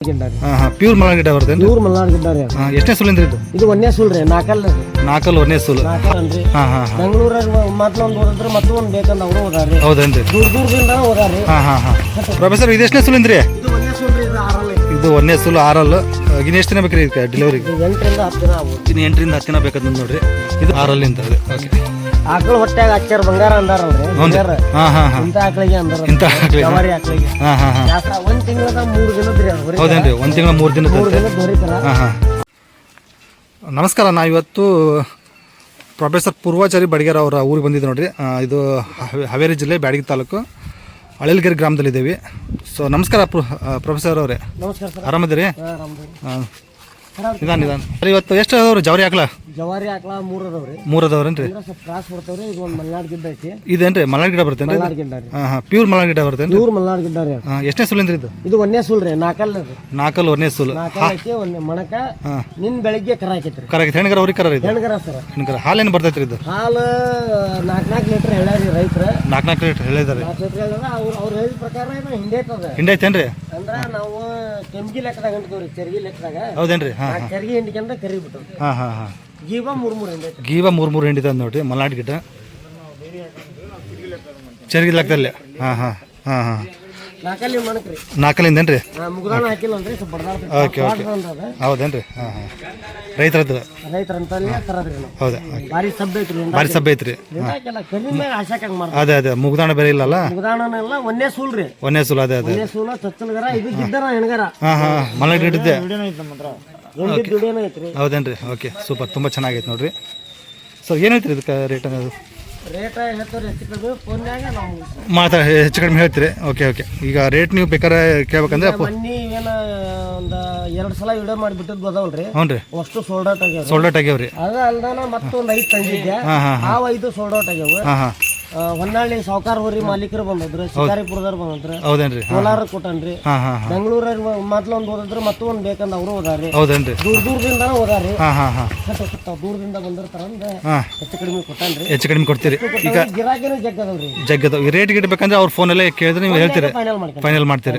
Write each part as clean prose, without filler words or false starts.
Pure Malnad Gidda ಬರ್ತೇನೆ. Pure Malnad Gidda ರೀ. ಎಷ್ಟನೇ ಸುಲಿಂದ್ರಿ ಇದು? ಇದು ಒಂದೇ ಸುಲ್ ರೀ. ನಾಲ್ಕಲ್ ಒಂದೇ ಸುಲ್. ನಾಲ್ಕಲ್ರಿ. ಬೆಂಗಳೂರಾಗ ಮತ್ತೊಂದು ಓದಿದ್ರೆ ಮತ್ತೊಂದು ಬೇಕಂದ ಅವರು ಓದಾರಿ. ಹೌದೇನ್ರಿ? ದೂರದಿಂದ ಓದಾರಿ. ಪ್ರೊಫೆಸರ್ ಇದು ಎಷ್ಟನೇ ಸುಲಿಂದ್ರಿ? ಇದು ಒಂದೇ ಸುಲ್ ರೀ. ಇದು ಆರಲ್. ಇದು ಒಂದೇ ಸುಲ್ ಆರಲ್. ಇನ್ನು ಎಷ್ಟು ದಿನ ಬೇಕ್ರಿ ಡೆಲಿವರಿಗೆ? 8ರಿಂದ 10 ದಿನ ಆಗ್ಬೋದು. ಇನ್ನು 8ರಿಂದ 10 ದಿನ ಬೇಕಂತ ನೋಡ್ರಿ. ಇದು ಆರಲ್ ಅಂತ. ಓಕೆ. ಆಕಳ ಹೊಟ್ಯಾಗ ಅಚ್ಚರ್ ಬಂಗಾರ ಅಂದಾರಲ್ರಿ. ಇಂತ ಆಕಳಿಗೆ ಅಂದಾರ. ಜವಾರಿ ಆಕಳಿಗೆ. ಒಂದ್ ತಿಂಗಳದ 3 ದಿನದ್ರಿ. ಹೌದೇನ್ರಿ? 1 ತಿಂಗಳ 3 ದಿನದ. 3 ದಿನದ ಹೊರಿತಾರ. ನಮಸ್ಕಾರ. ನಾ ಇವತ್ತು ಪ್ರೊಫೆಸರ್ ಪೂರ್ವಾಚಾರಿ ಬಡಿಗೇರ ಅವರ ಊರಿಗೆ ಬಂದಿದ್ದೆ ನೋಡ್ರಿ. ಇದು ಹಾವೇರಿ ಜಿಲ್ಲೆ ಬ್ಯಾಡಗಿ ತಾಲೂಕು ಅಳಲ್ಗೆರೆ ಗ್ರಾಮದಲ್ಲಿದ್ದೀವಿ. ಸೊ ನಮಸ್ಕಾರ ಪ್ರೊಫೆಸರ್ ಅವರೇ. ನಮಸ್ಕಾರ ಸರ್. ಆರಾಮದಿರಿ? ನಿಧಾನ ಸರ್. ಇವತ್ತು ಎಷ್ಟು ಅದಾವ್ರಿ ಜವಾರಿ ಆಕಳ? ಜವಾರಿ ಆಕಳ 3 ಅದಾವ್ರಿ. 3 ಅದಾವ್ರೇನ್ರಿ? ಸ್ವಲ್ಪ ಕ್ರಾಸ್ ಬರ್ತಾವ್ರಿ. ಇದು ಒಂದು ಮಲ್ನಾಡ್ ಗಿಡ್ಡ ಐತಿ. ಇದೇನ್ರಿ ಮಲ್ನಾಡ್ ಗಿಡ ಬರ್ತೇನ್ರಿ? ಮಲ್ನಾಡ್ ಗಿಡ್ಡ ರೀ. ಪ್ಯೂರ್ ಮಲ್ನಾಡ್ ಗಿಡ ಬರ್ತೇನ್ರಿ? ಪ್ಯೂರ್ ಮಲ್ನಾಡ್ ಗಿಡ್ಡ ರೀ. ಎಷ್ಟನೇ ಸುಲಿಂದ್ರಿ ಇದು? ಇದು ಒಂದೇ ಸುಲ್ ರೀ. ನಾಲ್ಕಲ್ ರೀ. ಒಂದೇ ಸುಲ್. ನಾಲ್ಕಲ್ ಐತಿ. ಒಂದೇ ಮಣಕ. ನಿನ್ ಬೆಳಿಗ್ಗೆ ಕರ ಹಾಕೈತ್ರಿ. ಕರ ಹೆಣ್ಗರ ಅವ್ರಿಗೆ ಕರ ಇದೆ? ಹೆಣ್ಗರ ಸರ್. ಹೆಣ್ಗರ. ಹಾಲೇನು ಬರ್ತೈತ್ರಿ ಇದು? ಹಾಲು 4 ಲೀಟರ್ ಹೇಳ್ಯಾರಿ ರೈತರ. 4 ಲೀಟರ್ ಹೇಳಿದಾರೆ. 4 ಲೀಟರ್ ಹೇಳ್ಯಾರ. ಅವ್ರು ಹೇಳಿದ ಪ್ರಕಾರ ಹಿಂಡೈತದ. ಹಿಂಡೈತೇನ್ರಿ? ಅಂದ್ರ ನಾವು ಕೆಂಪಿ ಲೆಕ್ಕದಾಗ ಹಿಂಡ್ತೀವ್ರಿ. ಚರ್ಗಿ ಲೆಕ್ಕದಾಗ. ಹೌದೇನ್ರಿ? ಚರ್ಗಿ ಹಿಂಡಿಕೆಂದ ಕರಿ ಬಿಟ್ಟು. ಗೀವ 3 ಹಿಂಡೈತಿ. ಗೀವ 3 ಹಿಂಡಿದ ನೋಡ್ರಿ ಮಲ್ನಾಡ್ ಗಿಡ್ಡ ಚರ್ಗಿ ಲೆಕ್ಕದಲ್ಲಿ. ನಾಲ್ಕಲ್ಲಿ ಮಣಕ್ರಿ. 4ಲಿಂದೇನ್ರಿ? ಮುಗ್ದಾನ ಹಾಕಿಲ್ಲನ್ರಿ. ಸ್ವಲ್ಪ ಬಡದಾಡ್ರಿ. Okay okay. ಹೌದೇನ್ರಿ? ರೈತರದ್ದು. ರೈತರಂತಲ್ಲಿ ತರದ್ರಿ ನಾವು. ಹೌದಾ? ಭಾರಿ ಸಬ್ ಐತ್ರಿ. ಭಾರಿ ಸಬ್ಬೆ ಐತ್ರಿ. ಕರಿ ಮೇಲೆ ಆಶಾಕಂಗ್ ಮಾಡ್ತಾರೆ. ಅದೇ ಮುಗ್ದಾಣ ಬೇರೆ ಇಲ್ಲಲ್ಲ? ಮುಗ್ದಾಣನೆಲ್ಲ ಒಂದೇ ಸೂಲ್ ರೀ. ಒಂದೇ ಸುಲ್. ಅದೇ ಒಂದೇ ಸೂಲ ಚಚ್ಚಲ್ಗರ. ಇದು ಗಿಡ್ಡನ ಹೆಣ್ಗರ. ಮಲ್ನಾಡ್ ಗಿಡ್ಡಿದ್ದೆ. ಐತ್ರಿ. ಹೌದೇನ್ರಿ? Okay super. ತುಂಬ ಚೆನ್ನಾಗೈತೆ ನೋಡ್ರಿ. ಸೊ ಏನೈತ್ರಿ ಇದಕ್ಕೆ ರೇಟ್ ಅನ್ನೋದು? ರೇಟ್ ಹೇಳ್ತಾರೆ ಹೆಚ್ಚು ಕಡಿಮೆ ಫೋನ್ಯಾಗ ನಾವು ಹೆಚ್ಚು ಕಡಿಮೆ ಹೇಳ್ತೀರಿ? Okay okay. ಈಗ ರೇಟ್ ನೀವು ಬೇಕಾದ್ರೆ ಕೇಳ್ಬೇಕಂದ್ರೆ ಮೊನ್ನೆ ಏನು ಒಂದು 2 ಸಲ ವಿಡಿಯೋ ಮಾಡಿಬಿಟ್ಟಿದ್ದು ಅದಾವಲ್ರಿ. ಹ್ಞೂ ರೀ. ಅಷ್ಟು ಸೋಲ್ಡ್ ಔಟ್ ಆಗ್ಯಾವ. ಸೋಲ್ಡ್ ಔಟ್ ಆಗ್ಯಾವ್ರಿ. ಅದ ಅಲ್ದಾನ ಮತ್ತೊಂದು 5 ತಂದಿದ್ದೆ. ಆ 5 ಸೋಲ್ಡ್ ಔಟ್ ಆಗ್ಯಾವ. ಹೊನ್ನಾಳಿ ಸಾವುಕಾರ ಹೋರಿ ಮಾಲೀಕರು ಬಂದಿದ್ರು. ಶಿಕಾರಿಪುರದವ್ರು ಬಂದಿದ್ರು. ಹೌದೇನ್ರಿ? ಕೋಲಾರ ಕೊಟ್ಟನ್ರಿ. ಬೆಂಗಳೂರಾಗ ಮೊದ್ಲೊಂದು ಓದಿದ್ರು ಮತ್ತೊಂದು ಬೇಕಂದ ಅವರು ಓದಾರಿ. ಹೌದೇನ್ರಿ? ದೂರದಿಂದ ಓದಾರಿ. ದೂರದಿಂದ ಬಂದಿರ್ತಾರಂದ್ರೆ ಹೆಚ್ಚು ಕಡಿಮೆ ಕೊಟ್ಟನ್ರಿ. ಹೆಚ್ಚು ಕಡಿಮೆ ಕೊಡ್ತೀರಿ? ಈಗ ಗಿರಾಕಿನೂ ಜಗ್ಗದವ್ರಿ. ಜಗ್ಗದ ರೇಟ್ ಗಿಡ್ಬೇಕಂದ್ರೆ ಅವ್ರ ಫೋನಲ್ಲೇ ಕೇಳಿದ್ರೆ ನೀವು ಹೇಳ್ತೀರಿ? ಫೈನಲ್ ಮಾಡ್ತೀರಿ?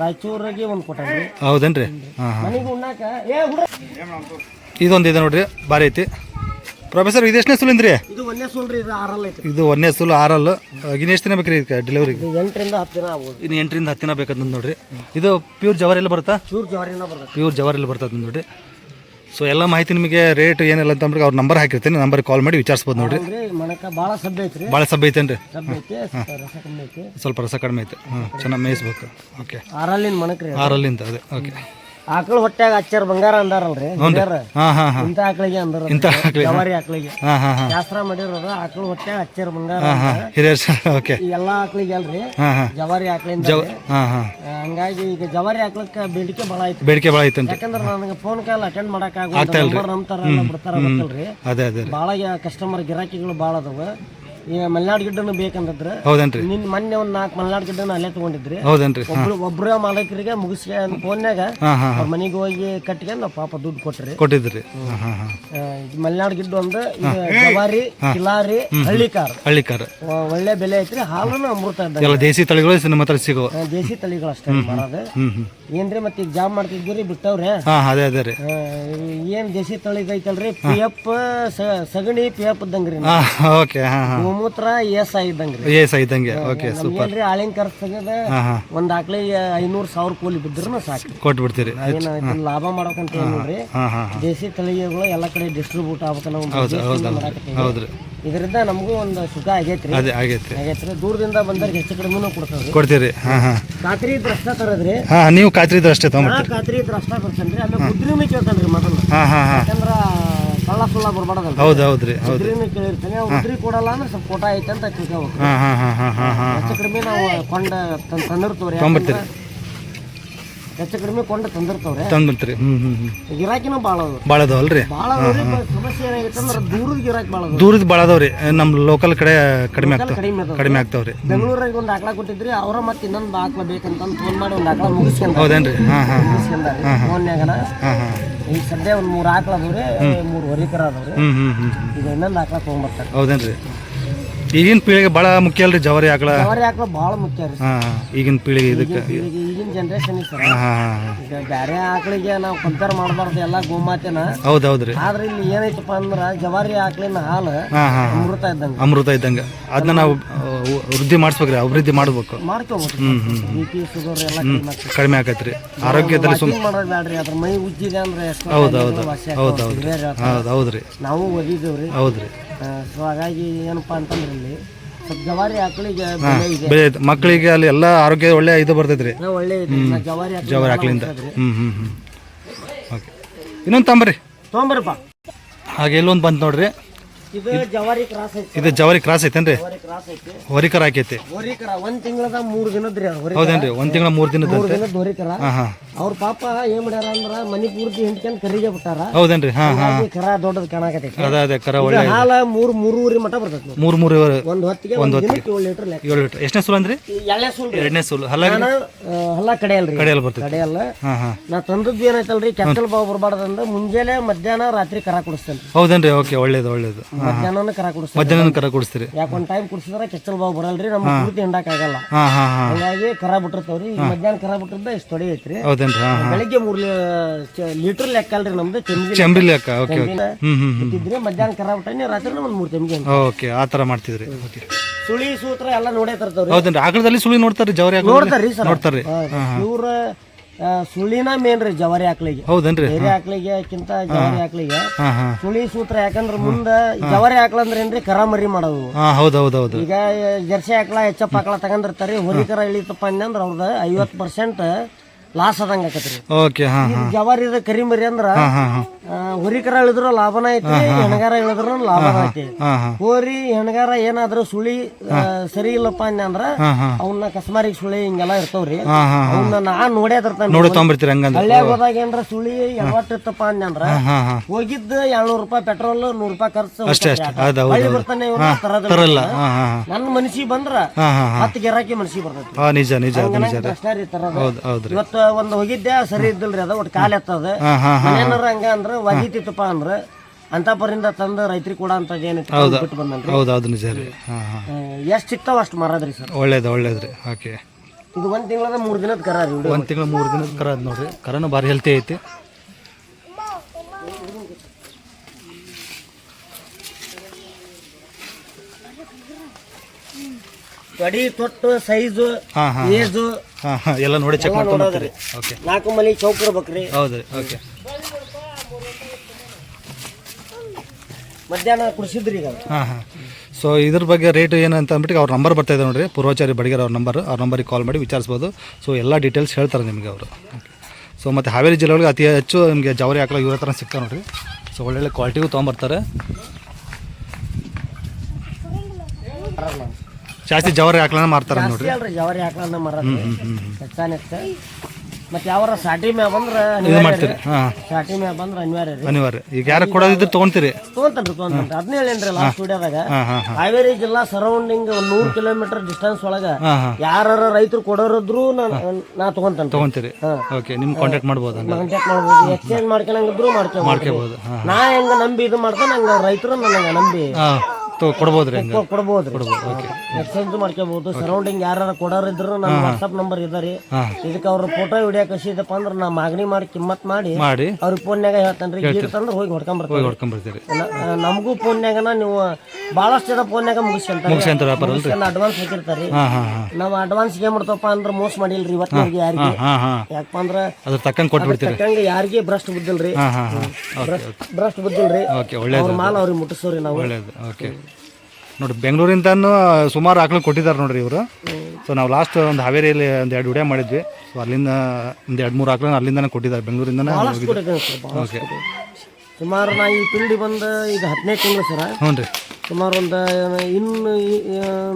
ರಾಯಚೂರಿಗೆ ಒಂದು ಕೊಟ್ಟನ್ರಿ. ಹೌದೇನ್ರಿ? ಮನೆಗೆ ಉಣ್ಣಾಕ ಇದೊಂದು ಇದೆ ನೋಡ್ರಿ. ಭಾರಿ ಐತಿ. ಪ್ರೊಫೆಸರ್ ಇದು ಎಷ್ಟನೇ ಸುಲಿಂದ್ರಿ? ಇದು ಒಂದೇ ಸುಲ್ ರೀ. ಇದು ಆರಲ್ ಐತಿ. ಇದು ಒಂದೇ ಸುಲ್ ಆರಲ್. ಇನ್ನು ಎಷ್ಟು ದಿನ ಬೇಕ್ರಿ ಡೆಲಿವರಿಗೆ? 8ರಿಂದ 10 ದಿನ ಆಗ್ಬೋದು. ಇನ್ನು 8ರಿಂದ 10 ದಿನ ಬೇಕಂತ ನೋಡ್ರಿ. ಇದು ಪ್ಯೂರ್ ಜವಾರಿ ಎಲ್ಲ ಬರುತ್ತಾ? ಪ್ಯೂರ್ ಜವಾರಿನ ಬರ್ತದೆ. ಪ್ಯೂರ್ ಜವಾರಿ ಎಲ್ಲ ಬರ್ತದೆ ನೋಡ್ರಿ. ಸೊ ಎಲ್ಲ ಮಾಹಿತಿ ನಿಮಗೆ ರೇಟ್ ಏನಿಲ್ಲ ಅಂತಂದ್ರೆ ಅವ್ರ ನಂಬರ್ ಹಾಕಿರ್ತೀನಿ. ನಂಬರ್ ಕಾಲ್ ಮಾಡಿ ವಿಚಾರಿಸ್ಬೋದು ನೋಡ್ರಿ. ಮನಕ ಭಾಳ ಸಬ್ಬೆ ಐತ್ರಿ. ಭಾಳ ಸಬ್ಬೆ ಐತೇನ್ರಿ? ಸಬ್ಬೆ ಐತಿ. ರಸ ಕಮ್ಮಿ ಐತಿ. ಸ್ವಲ್ಪ ರಸ ಕಡಿಮೆ ಐತೆ. ಚೆನ್ನಾಗಿ ಮೇಯಿಸ್ಬೇಕು. ಓಕೆ. ಆರಲ್ಲಿನ ಮನಕ್ರಿ. ಆರಲ್ಲಿಂದ. ಅದೇ ಓಕೆ. ಆಕಳ ಹೊಟ್ಯಾಗ ಅಚ್ಚರ್ ಬಂಗಾರ ಅಂದಾರಲ್ರಿ. ಇಂತ ಆಕಳಿಗೆ ಅಂದಾರ. ಜವಾರಿ ಆಕಳಿಗೆ ಶಾಸ್ತ್ರ ಮಾಡಿರೋದು. ಆಕಳ ಹೊಟ್ಯಾಗ ಅಚ್ಚರ್ ಬಂಗಾರ. ಓಕೆ. ಎಲ್ಲಾ ಆಕಳಿಗೆ ಅಲ್ರಿ. ಜವಾರಿ ಆಕಳಿಂದ. ಹಂಗಾಗಿ ಈಗ ಜವಾರಿ ಆಕಳಕ್ಕ ಬೇಡಿಕೆ ಭಾಳ ಐತಿ. ಬೇಡಿಕೆ ಭಾಳ ಐತೆ. ಯಾಕಂದ್ರೆ ನನಗೆ ಫೋನ್ ಕಾಲ್ ಅಟೆಂಡ್ ಮಾಡಕ್ ಆಗೋಲ್ಲ. ನಂತರ ಬಿಡ್ತಾರ ಗೊತ್ತಲ್ರಿ. ಭಾಳ ಕಸ್ಟಮರ್ ಗಿರಾಕಿಗಳು ಭಾಳ ಅದಾವ. ಈಗ ಮಲ್ನಾಡ್ ಗಿಡ್ಡನು ಬೇಕಂದ್ರೆ. ಹೌದೇನ್ರಿ? ನಿನ್ ಮೊನ್ನೆ ಒಂದ್ 4 ಮಲ್ನಾಡ್ ಗಿಡ್ಡನ ಅಲ್ಲೇ ತಗೊಂಡಿದ್ರಿ. ಹೌದೇನ್ರಿ? ಒಬ್ರ ಮಾಲಕರಿಗೆ ಮುಗಿಸಿ ಫೋನ್ಯಾಗ ಅವ್ರ ಮನೆಗೆ ಹೋಗಿ ಕಟ್ಕೊಂಡು ಪಾಪ ದುಡ್ಡು ಕೊಟ್ಟಿದ್ರಿ. ಮಲ್ನಾಡ್ ಗಿಡ್ಡು ಅಂದ್ರೆ ಜವಾರಿ, ಕಿಲಾರಿ, ಹಳ್ಳಿಕಾರ ಒಳ್ಳೆ ಬೆಲೆ ಐತ್ರಿ. ಹಾಲುನು ಅಮೃತ. ದೇಸಿ ತಳಿಗಳು ನಮ್ಮ ಹತ್ರ ಸಿಗೋ ದೇಸಿ ತಳಿಗಳು ಅಷ್ಟೇ ಮಾಡೋದು. ಏನ್ರಿ ಮತ್ತೆ ಈಗ ಜಾಬ್ ಮಾಡ್ತಿದ್ವಿ ಬಿಟ್ಟವ್ರೆ. ಏನ್ ದೇಸಿ ತಳಿಗ ಐತಲ್ರಿ. PF ಸಗಣಿ PF ಇದ್ದಂಗ್ರಿ. ಗೋಮೂತ್ರ ES ಇದ್ದಂಗ್ರಿ. ಏನ್ರಿ ಆಳಿನ ಖರ್ಚು ತೆಗೆದ ಒಂದ್ ಆಕಳಿಗೆ 500,000 ಕೂಲಿ ಬಿದ್ರೂ ಸಾಕು ಕೊಟ್ಬಿಡ್ತೀರಿ. ಲಾಭ ಮಾಡ್ಬೇಕಂತ ನೋಡ್ರಿ. ದೇಸಿ ತಳಿಗಳು ಎಲ್ಲ ಕಡೆ ಡಿಸ್ಟ್ರಿಬ್ಯೂಟ್ ಆಗ್ಬೇಕನ್ನೋ ಇದರಿಂದ ನಮಗೂ ಒಂದು ಸುಖ ಆಗೈತ್ರಿ. ದೂರದಿಂದ ಬಂದವ್ರಿಗೆ ಹೆಚ್ಚು ಕಡಿಮೆನೂ ಕೊಡ್ತೀರಿ. ಖಾತ್ರಿ ಇದ್ರ ಅಷ್ಟ ತರದ್ರಿ. ನೀವು ಖಾತ್ರಿ ಇದ್ರ ಅಷ್ಟೇ ಖಾತ್ರಿ ಇದ್ರ ಅಷ್ಟ ತರ್ತೇನ್ರಿ. ಆಮೇಲೆ ಮುದ್ರಿನೂ ಕೇಳ್ತಾನ್ರಿ ಮೊದಲು. ಯಾಕಂದ್ರ ಕಳ್ಳ ಸುಳ್ಳ ಬರ್ಬಾರ್ದಲ್ಲ. ಹೌದೌದ್ರಿ. ಮುದ್ರಿನೂ ಕೇಳಿರ್ತಾನೆ. ಮುದ್ರಿ ಕೊಡಲ್ಲ ಅಂದ್ರೆ ಸ್ವಲ್ಪ ಫೋಟೋ ಐತೆ ಅಂತ ತಿಳ್ಕೋಬೇಕು. ಹೆಚ್ಚು ಕಡಿಮೆ ನಾವು ತಂದಿರ್ತವ್ರಿ. ಹೆಚ್ಚು ಕಡಿಮೆ ಕೊಂಡು ತಂದಿರ್ತವ್ರಿ. ಗಿರಾಕಿನೂ ಭಾಳ ಅದಾವಲ್ರಿ? ಭಾಳ ಸಮಸ್ಯೆ ಏನಾಗೈತೆ ಅಂದ್ರೆ ದೂರದ ಗಿರಾಕಿ ಭಾಳ ದೂರದ ಭಾಳ ಅದಾವ್ರಿ. ನಮ್ಮ ಲೋಕಲ್ ಕಡೆ ಕಡಿಮೆ ಆಗ್ತಾವ್ರಿ. ಬೆಂಗಳೂರಾಗ ಒಂದು ಆಕಳ ಕೊಟ್ಟಿದ್ರಿ. ಅವ್ರ ಮತ್ತೆ ಇನ್ನೊಂದು ಆಕಳ ಬೇಕಂತ ಫೋನ್ ಮಾಡಿ ಒಂದು ಆಕಳ ಮುಗಿಸ್ಕೊಂಡ. ಹೌದೇನ್ರಿ? ಫೋನ್ಯಾಗನ ಈಗ ಸದ್ಯ ಒಂದು 3 ಆಕಳ ಅದಾವ್ರಿ. 3 ಹೊರಿಕರ ಅದಾವ್ರಿ. ಈಗ ಇನ್ನೊಂದು ಆಕಳ ತಗೊಂಡ್ಬರ್ತಾರೆ. ಹೌದೇನ್ರಿ? ಈಗಿನ ಪೀಳಿಗೆ ಭಾಳ ಮುಖ್ಯ ಅಲ್ರಿ ಜವಾರಿ ಆಕಳ. ಜವಾರಿ ಆಕಳ ಭಾಳ ಮುಖ್ಯ ರೀ. ಈಗಿನ ಪೀಳಿಗೆ ಇದಕ್ಕೆ ಈಗಿನ ಈಗಿನ ಜನ್ರೇಷನ್ ಸರ್. ಹಾಂ ಹಾಂ ಈಗ ಬೇರೆ ಆಕಳಿಗೆ ನಾವು ಕಂಪೇರ್ ಮಾಡಬಾರ್ದು ಎಲ್ಲ ಗೋಮಾತೆನ. ಹೌದು ಹೌದ್ರಿ. ಆದ್ರೆ ಇಲ್ಲಿ ಏನೈತಪ್ಪ ಅಂದ್ರೆ ಜವಾರಿ ಆಕಳಿನ ಹಾಲು ಹಾಂ ಹಾಂ ಅಮೃತ ಇದ್ದಂಗೆ. ಅಮೃತ ಇದ್ದಂಗೆ ಅದನ್ನ ನಾವು ವೃದ್ಧಿ ಮಾಡಿಸ್ಬೇಕ್ರಿ, ಅಭಿವೃದ್ಧಿ ಮಾಡ್ಬೇಕು. ಮಾಡ್ಕೋಬೋದು. BP ಶುಗರ್ ಎಲ್ಲ ಕಡಿಮೆ ಆಕೈತ್ರಿ. ಆರೋಗ್ಯದಲ್ಲಿ ಮಾಡೋದು ಬೇಡ್ರಿ. ಅದ್ರ ಮೈ ಉಜ್ಜಿದೆ ಅಂದ್ರೆ ಹೌದು ಹೌದು ಹೌದು ಹೌದು ಹೌದ್ರಿ. ನಾವು ಓದಿದ್ದೇವ್ರಿ. ಹೌದ್ರಿ. ಸೊ ಹಾಗಾಗಿ ಏನಪ್ಪಾ ಅಂತಂದ್ರೆ ಇಲ್ಲಿ ಸ್ವಲ್ಪ ಜವಾರಿ ಆಕಳಿಗೆ ಬೆಳೆ ಮಕ್ಕಳಿಗೆ ಅಲ್ಲಿ ಎಲ್ಲ ಆರೋಗ್ಯ ಒಳ್ಳೆ ಇದು ಬರ್ತೈತ್ರಿ. ಒಳ್ಳೆ ಜವಾರಿ ಆಕಳಿಂದ. ಓಕೆ, ಇನ್ನೊಂದು ತಂಬರಿ ತೊಗೊಂಬರಪ್ಪ. ಹಾಗೆ ಇಲ್ಲೊಂದು ಬಂತು ನೋಡ್ರಿ. ಇದು ಜವಾರಿ ಕ್ರಾಸ್ ಐತಿ. ಇದು ಜವಾರಿ ಕ್ರಾಸ್ ಐತೇನ್ರಿ? ಕ್ರಾಸ್ ಐತಿ. ಹೊರಿಕರ ಹಾಕೈತಿ. ಹೊರಿಕರ 1 ತಿಂಗಳದ 3 ದಿನದ್ರಿ. ಹೌದೇನ್ರಿ? 1 ತಿಂಗಳ 3 ದಿನದ ಹೊರಿಕರ. ಅವ್ರ ಪಾಪ ಏನ್ ಮಾಡ್ಯಾರ ಅಂದ್ರ ಮನಿ ಪೂರ್ತಿ ಹಿಂಡ್ಕೊಂಡ್ ಕರಿಗೆ ಬಿಟ್ಟಾರ. ಹೌದೇನ್ರಿ? ಕರ ದೊಡ್ಡದ್ ಕಾಣಕತೈತಿ. ಅದೇ ಕರ ಒಳ್ಳೆ ಹಾಲ 3 ಮಟ ಬರ್ತೈತಿ. 3 ಒಂದ್ ಹೊತ್ತಿಗೆ 7 ಲೀಟರ್ ಲೆಕ್ಕ. 7 ಲೀಟರ್. ಎಷ್ಟನೇ ಸೂಲ್ ಅಂದ್ರಿ? ಎರಡನೇ ಸೂಲ್. ಹಲ್ಲ ಕಡೆಯಲ್ರಿ. ಬರ್ತೈತಿ. ಕಡೆಯಲ್ಲ. ನಾ ತಂದದ್ದು ಏನೈತಲ್ರಿ, ಕೆಚ್ಚಲ್ ಬಾವು ಬರ್ಬಾರ್ದಂದ್ರ ಮುಂಜಾನೆ ಮಧ್ಯಾಹ್ನ ರಾತ್ರಿ ಕರ ಕುಡಿಸ್ತೇನೆ. ಹೌದೇನ್ರಿ? ಓಕೆ, ಒಳ್ಳೇದು ಒಳ್ಳೇದು. ಮಧ್ಯಾಹ್ನ ಕರ ಕುಡಿಸ್ತೇನೆ. ಮಧ್ಯಾಹ್ನ ಕರ ಕುಡಿಸ್ತೀರಿ? ಯಾಕೆ ಒಂದ್ ಟೈಮ್ ಕುಡಿಸಿದ್ರೆ ಕೆಚ್ಚಲ್ ಬಾವು ಬರಲ್ರಿ, ನಮ್ಗೆ ಪೂರ್ತಿ ಹಿಂಡಕ್ ಆಗಲ್ಲ. ಹಾಗಾಗಿ ಕರ ಬಿಟ್ಟಿರ್ತಾವ್ರಿ. ಈಗ ಮಧ್ಯಾಹ್ನ ಕರ ಬಿಟ್ಟಿದ್ದ ಇಷ್ಟು ತೊಡೆ ಐತ್ರಿ. ಹೌದೇನ್ರಿ? ಬೆಳಿಗ್ಗೆ 3 ಲೀಟರ್ ಲೆಕ್ಕ ಅಲ್ರಿ ನಮ್ದು. ಚೆಂಬಿ ಲೆಕ್ಕ. ಓಕೆ ಬಿಟ್ಟಿದ್ರಿ ಮಧ್ಯಾಹ್ನ ಕರ ಬಿಟ್ಟಾನೆ, ರಾತ್ರಿ ಒಂದ್ 3 ತೆಂಗಿ. ಓಕೆ, ಆ ತರ ಮಾಡ್ತಿದ್ರಿ. ಓಕೆ, ಸುಳಿ ಸೂತ್ರ ಎಲ್ಲ ನೋಡೇ ತರ್ತಾವ್ರಿ. ಹೌದೇನ್ರಿ? ಆಕಳದಲ್ಲಿ ಸುಳಿ ನೋಡ್ತಾರ್ರಿ? ಜವರಿ ನೋಡ್ತಾರ್ರಿ ಸರ್. ನೋಡ್ತಾರ್ರಿ. ಇವ್ರ ಸುಳಿನ ಮೇನ್ ರೀ ಜವಾರಿ ಆಕಳಿಗೆ. ಹೌದೇನ್ರಿ? ಬೇರೆ ಆಕಳಿಗೆಕ್ಕಿಂತ ಜವಾರಿ ಆಕಳಿಗೆ ಸುಳಿ ಸೂತ್ರ. ಯಾಕಂದ್ರ ಮುಂದ ಜವಾರಿ ಆಕಳ ಅಂದ್ರೆ ಏನ್ರಿ, ಕರ ಮರಿ ಮಾಡೋದು. ಹೌದೌದೌದು. ಈಗ ಜರ್ಸಿ ಆಕಳ ಹೆಚ್ಚಪ್ಪ ಆಕಳ ತಗೊಂಡಿರ್ತಾರಿ. ಹೊರಿಕರ ಇಳಿತಪ್ಪ ಅಂದ್ರ ಅವ್ರದ 50% ಲಾಸ್ ಆದಂಗ ಆಕತ್ರಿ. ಓಕೆ. ಜವಾರಿದ ಕರಿ ಮರಿ ಅಂದ್ರ ಹೊರಿಕರ ಇಳಿದ್ರು ಲಾಭನ ಐತಿ, ಹೆಣಗಾರ ಇಳಿದ್ರು ಲಾಭನ ಐತಿ. ಹೋರಿ ಹೆಣಗಾರ ಏನಾದ್ರು ಸುಳಿ ಸರಿ ಇಲ್ಲಪ್ಪ ಅಂದ್ರ ಅವನ್ನ ಕಸ್ಮಾರಿಗೆ ಸುಳಿ ಹಿಂಗೆಲ್ಲಾ ಇರ್ತಾವ್ರಿ. ಅವನ್ನ ನಾನ್ ನೋಡ್ಯಾದಿರ್ತಾನೆ. ಹಳ್ಳ್ಯಾಗ ಹೋದಾಗ ಏನ್ರ ಸುಳಿ ಎಡವಟ್ಟಿತ್ತಪ್ಪ ಅಂದ್ರ ಹೋಗಿದ್ದು 200 ರೂಪಾಯಿ ಪೆಟ್ರೋಲ್, 100 ರೂಪಾಯಿ ಖರ್ಚು ಹಳ್ಳಿ ಬರ್ತಾನೆ. ಇವ್ರ ನನ್ನ ಮನಸ್ಸಿಗೆ ಬಂದ್ರ 10 ಗಿರಾಕಿ ಮನಸ್ಸಿಗೆ ಬರ್ತೈತಿ. ಅಷ್ಟೇ ರೀ ತರೋದು. ಇವತ್ತು ಒಂದ್ ಹೋಗಿದ್ದೆ ಸರಿ ಇದ್ದಲ್ರಿ, ಅದ ಒಟ್ಟು ಕಾಲ ಎತ್ತದ ಏನಾರ ಹಂಗ ಅಂದ್ರ ಒಗಿತಿತ್ತಪ್ಪ ಅಂದ್ರ ಅಂತ ಪರಿಂದ ತಂದ ರೈತರಿಗೆ ಕೂಡ ಅಂತ ಬಿಟ್ಟು ಬಂದನ್ರಿ. ಹೌದೌದು, ನಿಜ ರೀ. ಎಷ್ಟ್ ಸಿಕ್ತಾವ ಅಷ್ಟ್ ಮಾರದ್ರಿ ಸರ್. ಒಳ್ಳೇದ್ರಿ. ಓಕೆ, ಇದು 1 ತಿಂಗಳದ 3 ದಿನದ ಕರ ರೀ. 1 ತಿಂಗಳ 3 ದಿನದ ಕರ ಅದ್ ನೋಡ್ರಿ. ಕರನು ಭಾರಿ ಹೆಲ್ತಿ ಐತಿ. ತೊಡಿ ತೊಟ್ಟು ಸೈಜು ಏಜು ಎಲ್ಲ ನೋಡಿ ಚೆಕ್ ಮಾಡ್ಕೊಂಡ್ರಿ. ಓಕೆ, 4 ಮಲಿ ಚೌಕ್ ಇರ್ಬೇಕ್ರಿ. ಹೌದ್ರಿ. ಓಕೆ, ಮಧ್ಯಾಹ್ನ ಕುಡಿಸಿದ್ರಿ ಈಗ. ಸೊ ಇದ್ರ ಬಗ್ಗೆ ರೇಟ್ ಏನಂತ ಅಂದ್ಬಿಟ್ಟು ಅವ್ರ ನಂಬರ್ ಬರ್ತಾ ಇದೆ ನೋಡ್ರಿ, ಪೂರ್ವಾಚಾರಿ ಬಡಿಗೇರ್ ಅವ್ರ ನಂಬರಿಗೆ ಕಾಲ್ ಮಾಡಿ ವಿಚಾರಿಸ್ಬೋದು. ಸೊ ಎಲ್ಲ ಡೀಟೇಲ್ಸ್ ಹೇಳ್ತಾರೆ ನಿಮಗೆ ಅವರು. ಸೊ ಮತ್ತು ಹಾವೇರಿ ಜಿಲ್ಲೆ ಒಳಗೆ ಅತಿ ಹೆಚ್ಚು ನಿಮಗೆ ಜವರಿ ಆಕಳ ಇವ್ರ ಹತ್ರ ಸಿಗ್ತಾವೆ ನೋಡ್ರಿ. ಸೊ ಒಳ್ಳೊಳ್ಳೆ ಕ್ವಾಲಿಟಿಗೂ ತೊಗೊಂಬರ್ತಾರೆ. ಜಾಸ್ತಿ ಜವರಿ ಆಕಳನ ಮಾರ್ತಾರೆ ನೋಡ್ರಿ. ಜವರಿ ಆಕಳನ್ನ ಮಾರೋದು ಹೆಚ್ಚಾನೆಚ್ಚ. ಮತ್ತೆ ಯಾವಾರ ಸಾಟಿ ಮ್ಯಾಗ ಬಂದ್ರ ಮಾಡ್ತೀರಿ? ಸಾಟಿ ಮ್ಯಾಗ ಬಂದ್ರ ಅನಿವಾರ್ಯ. ಈಗ ಯಾರು ಕೊಡೋದಿದ್ರೆ ತೊಗೊಂತೀರಿ? ತೊಗೊಂತನ್ರಿ. ಅದನ್ನ ಹೇಳೇನ್ರಿ ಲಾಸ್ಟ್ ವಿಡಿಯೋದಾಗ. ಹಾವೇರಿ ಜಿಲ್ಲಾ ಸರೌಂಡಿಂಗ್ 100 ಕಿಲೋಮೀಟರ್ ಡಿಸ್ಟೆನ್ಸ್ ಒಳಗ ಯಾರ ರೈತರು ಕೊಡೋರಿದ್ರು ನಾ ತೊಗೊಂತೀರಿ? ಓಕೆ, ನಿಮ್ ಕಾಂಟ್ಯಾಕ್ಟ್ ಮಾಡ್ಬೋದು. ಎಕ್ಸ್ಚೇಂಜ್ ಮಾಡ್ಕೊಳಂಗಿದ್ರು ಮಾಡ್ಕೋಬಹುದು. ನಾ ಹೆಂಗ ನಂಬಿ ಇದು ಮಾಡ್ತಾನೆ ಹಂಗ ರೈತರು ನನಗೆ ನಂಬಿ ಕೊಡ್ಬೋದ್ರಿ. ಎಕ್ಸ್ಚೇಂಜ್ ಮಾಡ್ಕೋಬಹುದು. ಸರೌಂಡಿಂಗ್ ಯಾರು ಕೊಡೋರಿದ್ರು ನನ್ನ ವಾಟ್ಸ್ಆಪ್ ನಂಬರ್ ಇದಾರಿ. ಇದಕ್ಕೆ ಅವ್ರ ಫೋಟೋ ವಿಡಿಯೋ ಕಳಿಸಿದಪ್ಪ ಅಂದ್ರೆ ನಾ ಮಾಗಣಿ ಮಾಡಿ ಕಿಮ್ಮತ್ ಮಾಡಿ ಅವ್ರಿಗೆ ಫೋನ್ಯಾಗ ಹೇಳ್ತಾನ್ರಿ. ಗೀರ್ತಂದ್ರೆ ಹೋಗಿ ಹೊಡ್ಕೊಂಬರ್ತೀರಿ. ನಮಗೂ ಫೋನ್ಯಾಗನ ನೀವು ಬಹಳಷ್ಟು ಜನ ಫೋನ್ಯಾಗ ಮುಗಿಸ್ಕೊಂತಾರೆ, ಅಡ್ವಾನ್ಸ್ ಹಾಕಿರ್ತಾರಿ. ನಾವ್ ಅಡ್ವಾನ್ಸ್ ಏನ್ ಮಾಡ್ತಪ್ಪ ಅಂದ್ರೆ ಮೋಸ ಮಾಡಿಲ್ರಿ ಇವತ್ತಿನವ್ರಿಗೆ ಯಾರಿಗೆ. ಯಾಕಪ್ಪ ಅಂದ್ರ ತಕ್ಕಂಗೆ ಯಾರಿಗೆ ಭ್ರಷ್ಟ ಬುದ್ದಿಲ್ರಿ. ಅವ್ರ ಮಾಲ್ ಅವ್ರಿಗೆ ಮುಟ್ಟಿಸೋರಿ ನಾವು. ನೋಡಿ, ಬೆಂಗಳೂರಿಂದನೂ ಸುಮಾರು ಆಕಳು ಕೊಟ್ಟಿದ್ದಾರೆ ನೋಡ್ರಿ ಇವರು. ಸೊ ನಾವು ಲಾಸ್ಟ್ ಒಂದು ಹಾವೇರಿಯಲ್ಲಿ ಒಂದು 2 ವಿಡಿಯೋ ಮಾಡಿದ್ವಿ. ಸೊ ಅಲ್ಲಿಂದ ಒಂದು 2-3 ಆಕಳನ್ನ ಅಲ್ಲಿಂದಾನೆ ಕೊಟ್ಟಿದ್ದಾರೆ, ಬೆಂಗಳೂರಿಂದನೇ. ಓಕೆ, ಸುಮಾರು ನಾ ಈ ಫೀಲ್ಡ್ ಬಂದು ಈಗ 15 ತಿಂಗಳು ಸರ. ಹ್ಞೂ ರೀ. ಸುಮಾರು ಒಂದು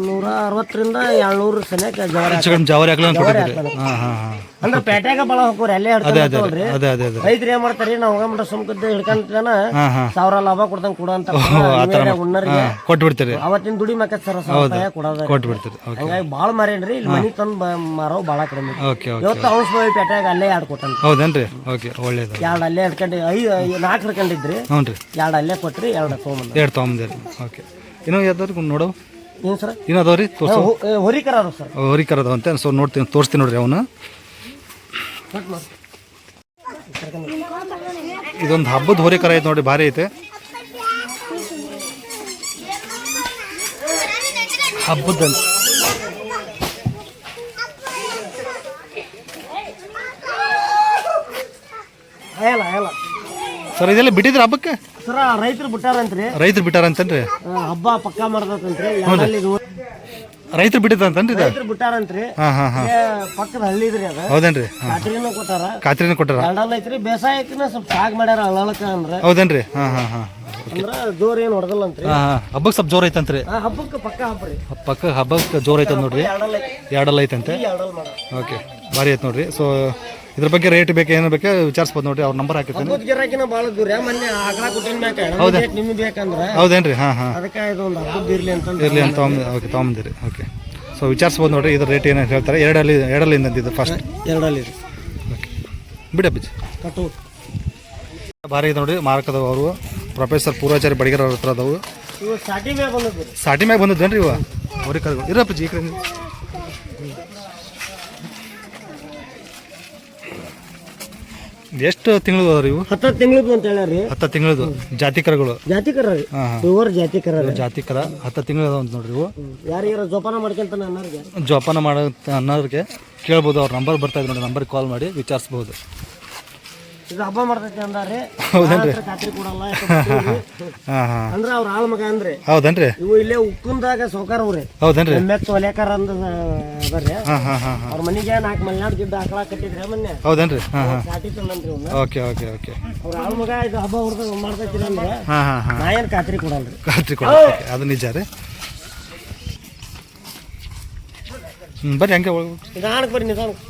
160ರಿಂದ 200 ಸನೇಕ ಜವರಿ ಆಕಳ ಅಂದ್ರೆ ಪೇಟೆಗ ಬಳ ಹೋಗೋರಿ ಅಲ್ಲೇ ಹಿಡ್ಕೊಂಡ್ರಿ. ರೈತರು ಏನ್ ಮಾಡ್ತಾರಿ, ನಾವು ಹೋಗಮಟ ಸುಮ್ಕದ್ದು ಹಿಡ್ಕೊಂತಾನ 1000 ಲಾಭ ಕೊಡ್ದಂಗ್ ಕೊಡಂತ ಉಣ್ಣರಿಗೆ ಕೊಟ್ಬಿಡ್ತೀರಿ. ಅವತ್ತಿನ ದುಡಿ ಮಕ್ಕ ಸರ್ ಕೊಡೋದ ಕೊಟ್ಬಿಡ್ತೀರಿ. ಹಂಗಾಗಿ ಬಾಳ ಮಾರೇನ್ರಿ. ಇಲ್ಲಿ ಮನಿ ತಂದು ಮಾರವ್ ಬಾಳ ಕಡಿಮೆ. ಇವತ್ತು ಔಷಧ ಪೇಟೆಗ ಅಲ್ಲೇ 2 ಕೊಟ್ಟಂತ. ಹೌದೇನ್ರಿ? ಓಕೆ, ಒಳ್ಳೇದು. 2 ಅಲ್ಲೇ ಹಿಡ್ಕೊಂಡಿ 4 ಹಿಡ್ಕೊಂಡಿದ್ರಿ. 2 ಅಲ್ಲೇ ಕೊಟ್ರಿ, 2 ತೊಗೊಂಬಂದ್ರಿ. ಓಕೆ, ಇನ್ನೂ ಯಾವ್ದಾದ್ರು ನೋಡೋ ಏನು ಸರ್? ಇನ್ನದಾವ್ರಿ? ಹೊರಿಕರ ಸರ್. ಹೊರಿಕರದವಂತೆ. ಸೊ ನೋಡ್ತೀನಿ, ತೋರಿಸ್ತೀನಿ ನೋಡ್ರಿ ಅವನು. ಕಟ್ ಮಾಡಿ ಇದೊಂದು ಹಬ್ಬದ ಹೋರಿ ಕರ ಐತೆ ನೋಡಿ, ಭಾರಿ ಐತೆ. ಹಬ್ಬದಂತ ಅಲ್ಲ ಸರ್, ಇದೆಲ್ಲ ಬಿಟ್ಟಿದ್ರೆ ಹಬ್ಬಕ್ಕೆ? ಸರ ರೈತರು ಬಿಟ್ಟಾರಂತ್ರಿ, ರೈತರು ಬಿಟ್ಟಾರಂತನ್ರಿ? ಹಬ್ಬ ಪಕ್ಕಾ ಮಾಡ್ದತ್ತಂತ್ರಿ. ರೈತರು ಬಿಟ್ಟಿದ್ದಂತನ್ರಿ ಇದು? ರೈತರು ಬಿಟ್ಟಾರಂತ್ರಿ. ಪಕ್ಕದ ಹಳ್ಳಿ ಇದ್ರಿ ಅದ. ಹೌದೇನ್ರಿ? ಖಾತ್ರಿನೂ ಕೊಟ್ಟಾರ. ಖಾತ್ರಿನೂ ಕೊಟ್ಟಾರ? ಎರಡಲ್ಲ ಐತ್ರಿ. ಬೇಸಾಯಕ್ಕನ ಸ್ವಲ್ಪ ಸಾಗ್ ಮಾಡ್ಯಾರ ಅಳಲಕ ಅಂದ್ರ. ಹೌದೇನ್ರಿ? ಅಂದ್ರ ಜೋರ್ ಏನ್ ಹೊಡೆದಲ್ಲ ಅಂತ್ರಿ. ಹಬ್ಬಕ್ಕೆ ಸ್ವಲ್ಪ ಜೋರ್ ಐತಂತ್ರಿ? ಹಬ್ಬಕ್ಕೆ ಪಕ್ಕ ಹಬ್ರಿ. ಹಬ್ಬಕ್ಕೆ ಜೋರ್ ಐತಂತ ನೋಡ್ರಿ. ಎರಡಲ್ಲ ಐತಂತೆ. ಓಕೆ, ಭಾರಿ ಐತೆ ನೋಡ್ರಿ. ಸೊ ಇದ್ರ ಬಗ್ಗೆ ರೇಟ್ ಬೇಕು ಏನು ಬೇಕು ವಿಚಾರಿಸ್ಬೋದು ನೋಡ್ರಿ. ಅವ್ರ ನಂಬರ್ ಹಾಕಿರ್ತೀನಿ. ಗಿರಾಕಿನ ಭಾಳ ದೂರ ಮೊನ್ನೆ ಆಕಳ ಕೊಟ್ಟಿನ ನಿಮ್ಗೆ ಬೇಕಂದ್ರೆ. ಹೌದೇನ್ರಿ? ಅದಕ್ಕೆ ಇದೊಂದು ಹಬ್ಬದ ಇರ್ಲಿ ಅಂತ ಓಕೆ ತೊಗೊಂಬಂದಿರಿ. ಓಕೆ, ಸೊ ವಿಚಾರಿಸ್ಬೋದು ನೋಡ್ರಿ. ಇದ್ರ ರೇಟ್ ಏನು ಹೇಳ್ತಾರೆ. ಎರಡಲ್ಲಿಂದ ಇದು ಫಸ್ಟ್ ಎರಡಲ್ಲಿ. ಓಕೆ, ಬಿಡಪ್ಪಿಜಿ ಕಟ್ಟು ಭಾರಿ ಇದೆ ನೋಡ್ರಿ. ಮಾರಕದವು ಅವರು ಪ್ರೊಫೆಸರ್ ಪೂರ್ವಾಚಾರಿ ಬಡಿಗೇರ್ ಅವ್ರ ಹತ್ರ ಅದಾವು. ಇವು ಸಾಟಿ ಮ್ಯಾಗ ಬಂದದ್ರಿ. ಸಾಟಿ ಮ್ಯಾಗ ಬಂದದ್ದೇನ್ರಿ ಇವ? ಅವ್ರಿಗೆ ಕರ್ಕೊಂಡು ಇರಪ್ಪಿಜಿ ಈ ಕಡೆ. ಎಷ್ಟು ತಿಂಗಳು ಅದಾವ್ರಿ ಇವು? 10 ತಿಂಗಳದ್ದು ಅಂತ ಹೇಳ್ಯಾರಿ. 10 ತಿಂಗಳದು ಜಾತಿ ಕರಗಳು. ಜಾತಿ ಕರ ರೀ. ಪ್ಯೂರ್ ಜಾತಿ ಕರ. ಜಾತಿ ಕರ 10 ತಿಂಗಳು ಅದಾವ ಅಂತ ನೋಡ್ರಿ ಇವು. ಯಾರಿಗಾರ ಜೋಪಾನ ಮಾಡ್ಕೊಂತಾನೆ ಅನ್ನೋರಿಗೆ, ಜೋಪಾನ ಮಾಡೋ ಅನ್ನೋರಿಗೆ ಕೇಳ್ಬೋದು. ಅವ್ರ ನಂಬರ್ ಬರ್ತಾ ಇದೆ ನೋಡಿ, ನಂಬರ್ಗೆ ಕಾಲ್ ಮಾಡಿ ವಿಚಾರಿಸ್ಬೋದು. ಇದು ಹಬ್ಬ ಮಾಡ್ತೈತಿ ಅಂದಾರೆ. ಹೌದೇನ್ರಿ? ಖಾತ್ರಿ ಕೊಡಲ್ಲ ಅಂದ್ರ ಅವ್ರ ಆಳ್ ಮಗ ಅಂದ್ರಿ. ಹೌದೇನ್ರಿ? ಇವು ಇಲ್ಲೇ ಉಕ್ಕುಂದಾಗ ಸೌಕಾರ ಅವ್ರಿ. ಹೌದೇನ್ರಿ? ಎಮ್ಮೆತ್ತು ಒಲೆಕಾರ ಅಂದ ಬರ್ರಿ. ಅವ್ರ ಮನಿಗೆ 4 ಮಲ್ನಾಡ್ ಗಿಡ್ಡ ಆಕಳ ಕಟ್ಟಿದ್ರೆ ಮೊನ್ನೆ. ಹೌದೇನ್ರಿ? ಸಾಟಿ ತಂದ್ರಿ ಇವ್ನ. Okay okay okay. ಅವ್ರ ಆಳ್ ಮಗ ಇದು ಹಬ್ಬ ಹೊಡೆದ ಮಾಡ್ತೈತಿ ಅಂದ್ರೆ ನಾ ಏನ್ ಖಾತ್ರಿ ಕೊಡಲ್ರಿ. ಖಾತ್ರಿ ಕೊಡಲ್ಲ, ಅದು ನಿಜ ರೀ. ಬರ್ರಿ ಹಂಗೆ ನಿಧಾನಕ್ಕೆ ಬರ್ರಿ, ನಿಧಾನಕ್ಕೆ.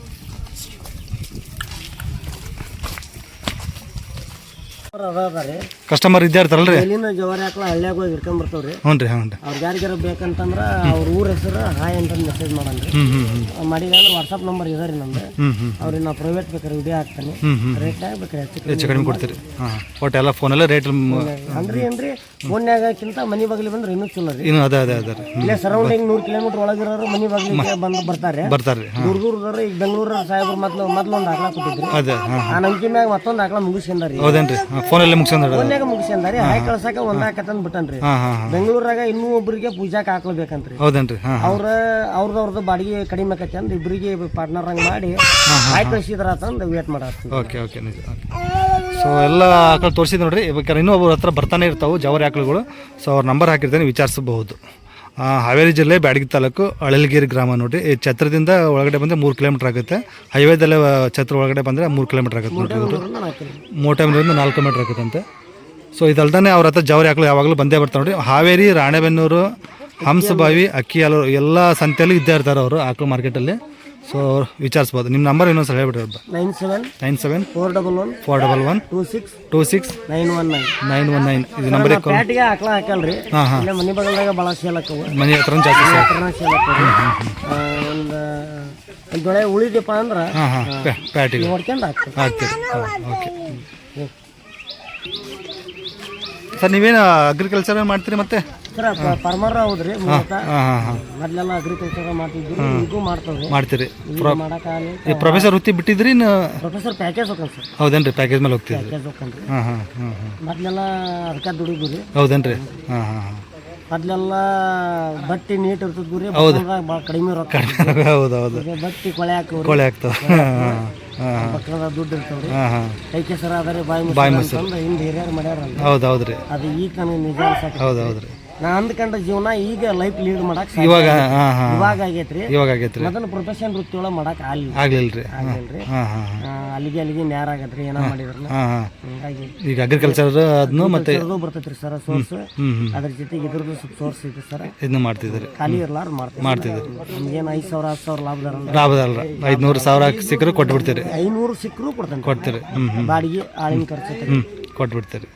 ಕಸ್ಟಮರ್ ಇದ್ದೇ ಇರ್ತಾರಲ್ರಿ? ಎಲ್ಲಿನ ಜವಾರಿ ಹಾಕ್ಲ ಹಳ್ಳಿಯಾಗ ಹೋಗಿ ಹಿಡ್ಕೊಂಡ್ ಬರ್ತಾವ್ರಿ. ಹ್ಞೂ ರೀ. ಅವ್ರಿಗೆ ಯಾರಿಗಾರ ಬೇಕಂತಂದ್ರ ಅವ್ರ ಊರ ಹೆಸರು ಹಾಯ್ ಅಂತ ಮೆಸೇಜ್ ಮಾಡನ್ರಿ. ಮಾಡಿದ್ರೆ ವಾಟ್ಸಪ್ ನಂಬರ್ ಇದೆ ರೀ ನಮ್ದು. ಅವ್ರಿಗೆ ನಾವು ಪ್ರೈವೇಟ್ ಬೇಕಾದ್ರೆ ವಿಡಿಯೋ ಹಾಕ್ತಾನೆ. ರೇಟ್ ಬೇಕಾರೆ ಹೆಚ್ಚು ಕಡಿಮೆ ಕೊಡ್ತೀರಿ? ಒಟ್ಟು ಎಲ್ಲ ಫೋನೆಲ್ಲ ರೇಟ್ ಅಂದ್ರೆ ಏನ್ರಿ ಫೋನ್ಯಾಗಕ್ಕಿಂತ ಮನಿ ಬಾಗಿಲಿ ಬಂದ್ರೆ ಇನ್ನೂ ಚಲೋ ರೀ. ಇನ್ನು ಅದೇ ಅದೇ ಅದೇ ಇಲ್ಲೇ ಸರೌಂಡಿಂಗ್ 100 ಕಿಲೋಮೀಟರ್ ಒಳಗಿರೋರು ಮನಿ ಬಾಗಿಲಿಗೆ ಬಂದು ಬರ್ತಾರೆ. ದೂರದವ್ರು ಈಗ ಬೆಂಗಳೂರು ಸಾಹೇಬ್ರು ಮೊದ್ಲು ಒಂದು ಆಕಳ ಕೊಟ್ಟಿದ್ರಿ. ಅದೇ ಆ ನಂಬಿಕೆ ಮ್ಯಾಗ ಮತ್ತೊಂದು ಆಕಳ ಮುಗಿಸ್ಕೊಂಡ್ರಿ. ಹೌದೇನ್ರಿ? ಫೋನಲ್ಲೇ ಫೋನ್ಯಾಗ ಮುಗಿಸ್ಕೊಂಡ್ರಿ. ಹಾಯ್ ಕಳ್ಸಾಕ ಒಂದ್ ಹಾಕತ್ತಂದ್ ಬಿಟ್ಟನ್ರಿ. ಬೆಂಗಳೂರಾಗ ಇನ್ನೂ ಒಬ್ರಿಗೆ ಪೂಜಾಕ್ ಹಾಕ್ಲೇಬೇಕಂತ್ರಿ. ಹೌದೇನ್ರಿ? ಅವ್ರದ್ದು ಬಾಡಿಗೆ ಕಡಿಮೆ ಆಕತಿ ಅಂದ್ರೆ ಇಬ್ಬರಿಗೆ ಪಾರ್ಟ್ನರ್ ಹಂಗ್ ಮಾಡಿ ಹಾಯ್ ಕಳ್ಸಿದ್ರ ಅಂತಂದು ವೇಟ್ ಮಾಡತ್ತೀವಿ. ಓಕೆ ಓಕೆ ನಿಜ. ಸೊ ಎಲ್ಲ ಆಕಳು ತೋರಿಸಿದ್ ನೋಡ್ರಿ. ಬೇಕಾದ್ರೆ ಇನ್ನೂ ಒಬ್ಬರ ಹತ್ರ ಬರ್ತಾನೆ ಇರ್ತಾವೆ ಜವಾರಿ ಆಕಳುಗಳು. ಸೊ ಅವ್ರ ನಂಬರ್ ಹಾಕಿರ್ತಾನೆ, ವಿಚಾರಿಸಬಹುದು. ಹಾವೇರಿ ಜಿಲ್ಲೆ ಬ್ಯಾಡಗಿ ತಾಲೂಕು ಅಳಲ್ಗಿರಿ ಗ್ರಾಮ ನೋಡ್ರಿ. ಈ ಛತ್ರದಿಂದ ಒಳಗಡೆ ಬಂದರೆ 3 ಕಿಲೋಮೀಟ್ರ್ ಆಗುತ್ತೆ. ಹೈವೇದಲ್ಲೇ ಛತ್ರ ಒಳಗಡೆ ಬಂದರೆ 3 ಕಿಲೋಮೀಟ್ರ್ ಆಗುತ್ತೆ ನೋಡ್ರಿ. ಇವರು ಮೋಟಮ್ರಿಂದ 4 ಕಿಲೋಮೀಟ್ರ್ ಆಗುತ್ತಂತೆ. ಸೊ ಇದಲ್ದೇ ಅವ್ರ ಹತ್ರ ಜವಾರಿ ಆಕಳು ಯಾವಾಗಲೂ ಬಂದೇ ಬರ್ತಾರೆ ನೋಡ್ರಿ. ಹಾವೇರಿ, ರಾಣೆಬೆನ್ನೂರು, ಹಂಸಬಾವಿ, ಅಕ್ಕಿಯಾಲೂರು ಎಲ್ಲ ಸಂತೆಯಲ್ಲೂ ಇದ್ದೇ ಇರ್ತಾರೆ ಅವರು ಆಕಳು ಮಾರ್ಕೆಟಲ್ಲಿ. ಸೊ ವಿಚಾರಿಸ್ಬೋದು. ನಿಮ್ಮ ನಂಬರ್ ಇನ್ನೊಂದು ಸಲ ಹೇಳ್ಬಿಡ್ರಿ. 97 411 26 919 ಇದು ನಂಬರ್. ಪ್ಯಾಟಿಗೆ ಆಕಳ ಹಾಕಲ್ರಿ. ಮನಿ ಬಗಲ್ದಾಗ ಭಾಳ ಸೇಲ್ ಹಾಕವು. ಮನೆ ಹತ್ರ ಜಾಸ್ತಿ ಸೇಲ್ ಹಾಕವು. ಒಂದು ಬೆಳೆ ಉಳಿದಪ್ಪ ಅಂದ್ರೆ ಪ್ಯಾಟಿಗೆ ನೋಡ್ಕೊಂಡು ಹಾಕ್ತೀರಿ. ಓಕೆ ಸರ್, ನೀವೇನು ಅಗ್ರಿಕಲ್ಚರ್ ಮಾಡ್ತೀರಿ ಮತ್ತೆ? ಸರ್ ಫಾರ್ಮರ್ ಹೌದ್ರಿ. ಮೊದಲೆಲ್ಲ ಅಗ್ರಿಕಲ್ಚರ್ ಮಾಡ್ತಿದ್ವಿ, ಈಗೂ ಮಾಡ್ತೀರಿ. ಈ ಪ್ರೊಫೆಸರ್ ವೃತ್ತಿ ಬಿಟ್ಟಿದ್ರಿ? ಪ್ರೊಫೆಸರ್ ಪ್ಯಾಕೇಜ್ ಹೋಗ್ತಾನೆ ಸರ್. ಹೌದೇನ್ರಿ? ಪ್ಯಾಕೇಜ್ ಮೇಲೆ ಹೋಗ್ತಿದ್ರಿ? ಪ್ಯಾಕೇಜ್ ಹೋಗ್ತಾನ್ರಿ. ಮೊದಲೆಲ್ಲ ಅದಕ್ಕೆ ದುಡಿದ್ರಿ. ಹೌದೇನ್ರಿ? ಮೊದಲೆಲ್ಲ ಬಟ್ಟಿ ನೀಟ್ ಇರ್ತದ್ರಿ. ಭಾಳ ಕಡಿಮೆ ರೊಕ್ಕ. ಹೌದೌದು. ಬಟ್ಟಿ ಕೊಳೆ ಆಗ್ತಾವ. ಬಕ್ರದ ದುಡ್ಡು ಇರ್ತಾವ್ರಿ. ಕೈ ಕೆಸರ ಅದಾರೆ ಬಾಯಿ ಮೊಸರು ಹಿಂದೆ ಹಿರಿಯರು ಮಾಡ್ಯಾರಲ್ಲ. ಹೌದೌದ್ರಿ. ಅದು ಈಗ ನನಗೆ ನಿಜ ಅನ್ಸಕ್ಕೆ. ಹೌದೌದ್ರಿ. ನಾ ಅಂದ್ಕೊಂಡ ಜೀವನ ಈಗ ಲೈಫ್ ಲೀಡ್ ಮಾಡಕ್ ಇವಾಗ ಆಗೈತ್ರಿ. ಮೊದಲು ಪ್ರೊಫೆಷನ್ ವೃತ್ತಿ ಒಳಗೆ ಮಾಡಕ್ ಆಗ್ಲಿಲ್ರಿ. ಅಲ್ಲಿಗೆ ನ್ಯಾರ ಆಗತ್ರಿ ಏನೋ ಮಾಡಿದ್ರ. ಹಂಗಾಗಿ ಈಗ ಅಗ್ರಿಕಲ್ಚರ್ ಅದನ್ನು ಮತ್ತೆ ಬರ್ತೈತ್ರಿ ಸರ್ ಸೋರ್ಸ್. ಅದ್ರ ಜೊತೆಗೆ ಇದ್ರದ್ದು ಸ್ವಲ್ಪ ಸೋರ್ಸ್ ಐತಿ ಸರ್. ಇದನ್ನ ಮಾಡ್ತಿದ್ರಿ? ಖಾಲಿ ಇರ್ಲಾರ ಮಾಡ್ತಿದ್ರಿ. ನಮ್ಗೇನು 5,000 10,000 ಲಾಭದಾರಲ್ಲ. 500,000 ಸಿಕ್ಕರು ಕೊಟ್ಬಿಡ್ತೀರಿ? 500 ಸಿಕ್ಕರು ಕೊಡ್ತೀರಿ. ಬಾಡಿಗೆ ಆಳಿನ ಖರ್ಚು ಕೊಟ್ಬಿಡ್ತೀರಿ.